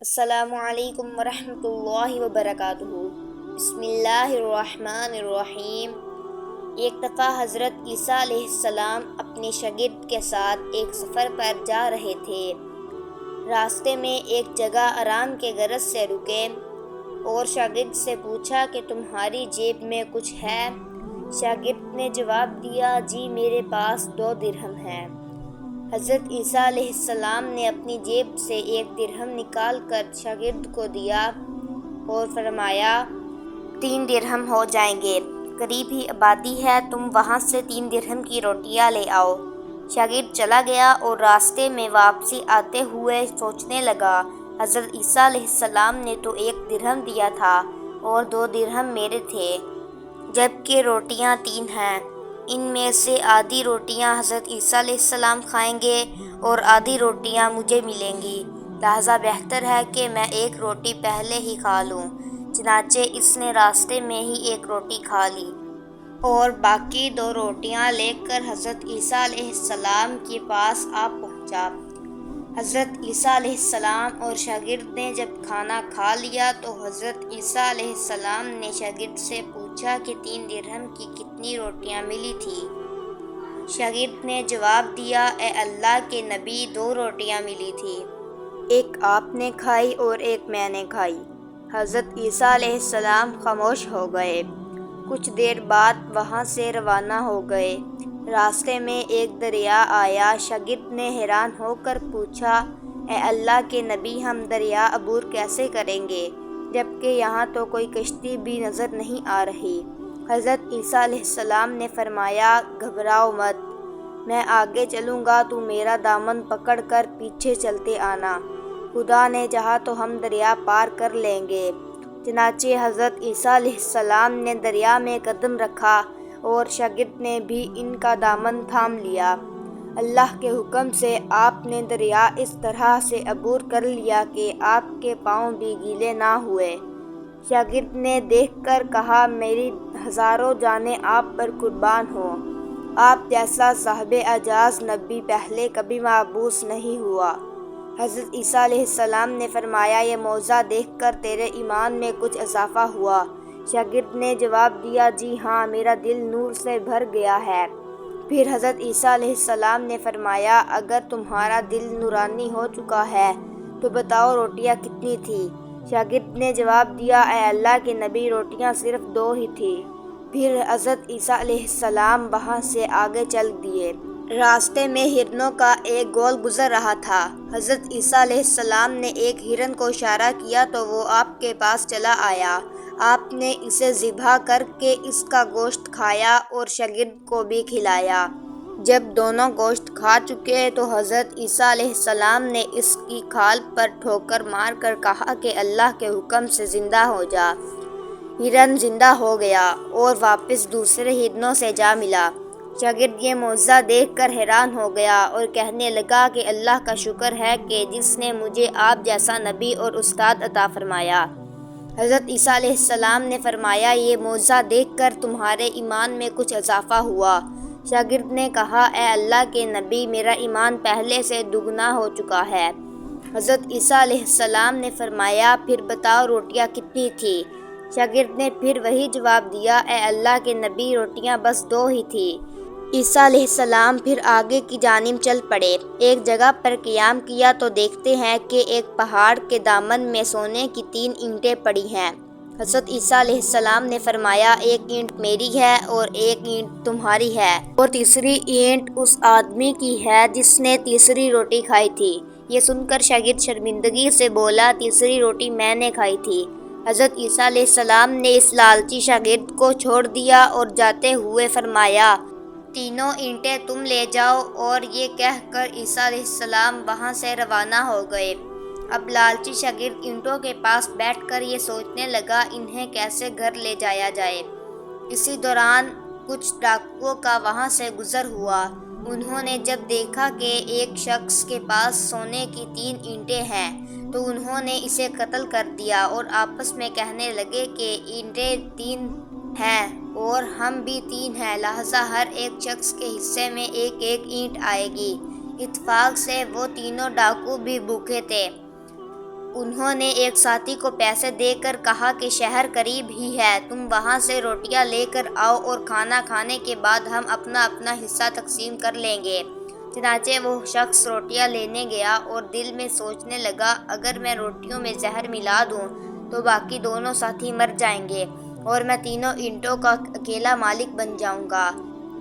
السلام علیکم ورحمۃ اللہ وبرکاتہ۔ بسم اللہ الرحمن الرحیم۔ ایک دفعہ حضرت عیسیٰ علیہ السلام اپنے شاگرد کے ساتھ ایک سفر پر جا رہے تھے۔ راستے میں ایک جگہ آرام کے غرض سے رکے اور شاگرد سے پوچھا کہ تمہاری جیب میں کچھ ہے؟ شاگرد نے جواب دیا، جی میرے پاس 2 درہم ہیں۔ حضرت عیسیٰ علیہ السلام نے اپنی جیب سے 1 درہم نکال کر شاگرد کو دیا اور فرمایا، 3 درہم ہو جائیں گے، قریب ہی آبادی ہے، تم وہاں سے 3 درہم کی روٹیاں لے آؤ۔ شاگرد چلا گیا اور راستے میں واپسی آتے ہوئے سوچنے لگا، حضرت عیسیٰ علیہ السلام نے تو 1 درہم دیا تھا اور 2 درہم میرے تھے، جبکہ روٹیاں 3 ہیں۔ ان میں سے آدھی روٹیاں حضرت عیسیٰ علیہ السلام کھائیں گے اور آدھی روٹیاں مجھے ملیں گی، لہٰذا بہتر ہے کہ میں 1 روٹی پہلے ہی کھا لوں۔ چنانچہ اس نے راستے میں ہی 1 روٹی کھا لی اور باقی 2 روٹیاں لے کر حضرت عیسیٰ علیہ السلام کے پاس آ پہنچا۔ حضرت عیسیٰ علیہ السلام اور شاگرد نے جب کھانا کھا لیا تو حضرت عیسیٰ علیہ السلام نے شاگرد سے پوچھا کہ 3 درہم کی کتنی روٹیاں ملی تھی؟ شاگرد نے جواب دیا، اے اللہ کے نبی، 2 روٹیاں ملی تھی، ایک آپ نے کھائی اور ایک میں نے کھائی۔ حضرت عیسیٰ علیہ السلام خاموش ہو گئے۔ کچھ دیر بعد وہاں سے روانہ ہو گئے۔ راستے میں ایک دریا آیا۔ شاگرد نے حیران ہو کر پوچھا، اے اللہ کے نبی، ہم دریا عبور کیسے کریں گے جبکہ یہاں تو کوئی کشتی بھی نظر نہیں آ رہی؟ حضرت عیسیٰ علیہ السلام نے فرمایا، گھبراؤ مت، میں آگے چلوں گا، تو میرا دامن پکڑ کر پیچھے چلتے آنا، خدا نے چاہا تو ہم دریا پار کر لیں گے۔ چنانچہ حضرت عیسیٰ علیہ السلام نے دریا میں قدم رکھا اور شاگرد نے بھی ان کا دامن تھام لیا۔ اللہ کے حکم سے آپ نے دریا اس طرح سے عبور کر لیا کہ آپ کے پاؤں بھی گیلے نہ ہوئے۔ شاگرد نے دیکھ کر کہا، میری ہزاروں جانیں آپ پر قربان ہوں، آپ جیسا صاحب اعجاز نبی پہلے کبھی مبعوث نہیں ہوا۔ حضرت عیسیٰ علیہ السلام نے فرمایا، یہ معجزہ دیکھ کر تیرے ایمان میں کچھ اضافہ ہوا؟ شاگرد نے جواب دیا، جی ہاں، میرا دل نور سے بھر گیا ہے۔ پھر حضرت عیسیٰ علیہ السلام نے فرمایا، اگر تمہارا دل نورانی ہو چکا ہے تو بتاؤ روٹیاں کتنی تھیں؟ شاگرد نے جواب دیا، اے اللہ کے نبی، روٹیاں صرف 2 ہی تھیں۔ پھر حضرت عیسیٰ علیہ السلام وہاں سے آگے چل دیے۔ راستے میں ہرنوں کا ایک گول گزر رہا تھا۔ حضرت عیسیٰ علیہ السلام نے ایک ہرن کو اشارہ کیا تو وہ آپ کے پاس چلا آیا۔ آپ نے اسے ذبح کر کے اس کا گوشت کھایا اور شاگرد کو بھی کھلایا۔ جب دونوں گوشت کھا چکے تو حضرت عیسیٰ علیہ السلام نے اس کی کھال پر ٹھوکر مار کر کہا کہ اللہ کے حکم سے زندہ ہو جا۔ ہرن زندہ ہو گیا اور واپس دوسرے ہرنوں سے جا ملا۔ شاگرد یہ معجزہ دیکھ کر حیران ہو گیا اور کہنے لگا کہ اللہ کا شکر ہے کہ جس نے مجھے آپ جیسا نبی اور استاد عطا فرمایا۔ حضرت عیسیٰ علیہ السلام نے فرمایا، یہ معجزہ دیکھ کر تمہارے ایمان میں کچھ اضافہ ہوا؟ شاگرد نے کہا، اے اللہ کے نبی، میرا ایمان پہلے سے دگنا ہو چکا ہے۔ حضرت عیسیٰ علیہ السلام نے فرمایا، پھر بتاؤ روٹیاں کتنی تھیں؟ شاگرد نے پھر وہی جواب دیا، اے اللہ کے نبی، روٹیاں بس 2 ہی تھیں۔ عیسیٰ علیہ السلام پھر آگے کی جانب چل پڑے۔ ایک جگہ پر قیام کیا تو دیکھتے ہیں کہ ایک پہاڑ کے دامن میں سونے کی 3 اینٹیں پڑی ہیں۔ حضرت عیسیٰ علیہ السلام نے فرمایا، 1 اینٹ میری ہے اور 1 اینٹ تمہاری ہے اور تیسری اینٹ اس آدمی کی ہے جس نے تیسری روٹی کھائی تھی۔ یہ سن کر شاگرد شرمندگی سے بولا، تیسری روٹی میں نے کھائی تھی۔ حضرت عیسیٰ علیہ السلام نے اس لالچی شاگرد کو چھوڑ دیا اور جاتے ہوئے فرمایا، 3 اینٹیں تم لے جاؤ، اور یہ کہہ کر عیسیٰ علیہ السلام وہاں سے روانہ ہو گئے۔ اب لالچی شاگرد اینٹوں کے پاس بیٹھ کر یہ سوچنے لگا، انہیں کیسے گھر لے جایا جائے۔ اسی دوران کچھ ڈاکوؤں کا وہاں سے گزر ہوا۔ انہوں نے جب دیکھا کہ ایک شخص کے پاس سونے کی 3 اینٹیں ہیں تو انہوں نے اسے قتل کر دیا اور آپس میں کہنے لگے کہ اینٹیں 3 ہیں اور ہم بھی 3 ہیں، لہٰذا ہر ایک شخص کے حصے میں 1 اینٹ آئے گی۔ اتفاق سے وہ تینوں ڈاکو بھی بھوکے تھے۔ انہوں نے ایک ساتھی کو پیسے دے کر کہا کہ شہر قریب ہی ہے، تم وہاں سے روٹیاں لے کر آؤ اور کھانا کھانے کے بعد ہم اپنا اپنا حصہ تقسیم کر لیں گے۔ چنانچہ وہ شخص روٹیاں لینے گیا اور دل میں سوچنے لگا، اگر میں روٹیوں میں زہر ملا دوں تو باقی دونوں ساتھی مر جائیں گے اور میں تینوں اینٹوں کا اکیلا مالک بن جاؤں گا۔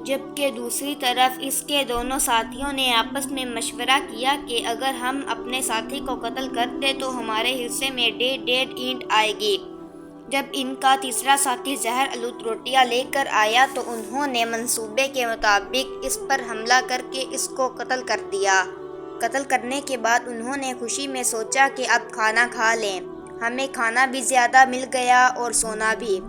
جبکہ دوسری طرف اس کے دونوں ساتھیوں نے آپس میں مشورہ کیا کہ اگر ہم اپنے ساتھی کو قتل کر دیں تو ہمارے حصے میں 1.5 اینٹ آئے گی۔ جب ان کا تیسرا ساتھی زہر آلود روٹیاں لے کر آیا تو انہوں نے منصوبے کے مطابق اس پر حملہ کر کے اس کو قتل کر دیا۔ قتل کرنے کے بعد انہوں نے خوشی میں سوچا کہ اب کھانا کھا لیں، ہمیں کھانا بھی زیادہ مل گیا اور سونا بھی۔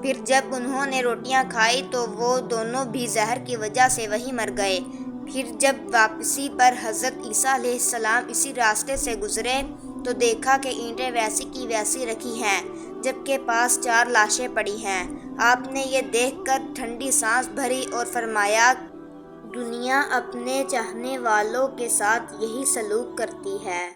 پھر جب انہوں نے روٹیاں کھائی تو وہ دونوں بھی زہر کی وجہ سے وہیں مر گئے۔ پھر جب واپسی پر حضرت عیسیٰ علیہ السلام اسی راستے سے گزرے تو دیکھا کہ اینٹیں ویسی کی ویسی رکھی ہیں جبکہ پاس 4 لاشیں پڑی ہیں۔ آپ نے یہ دیکھ کر ٹھنڈی سانس بھری اور فرمایا، دنیا اپنے چاہنے والوں کے ساتھ یہی سلوک کرتی ہے۔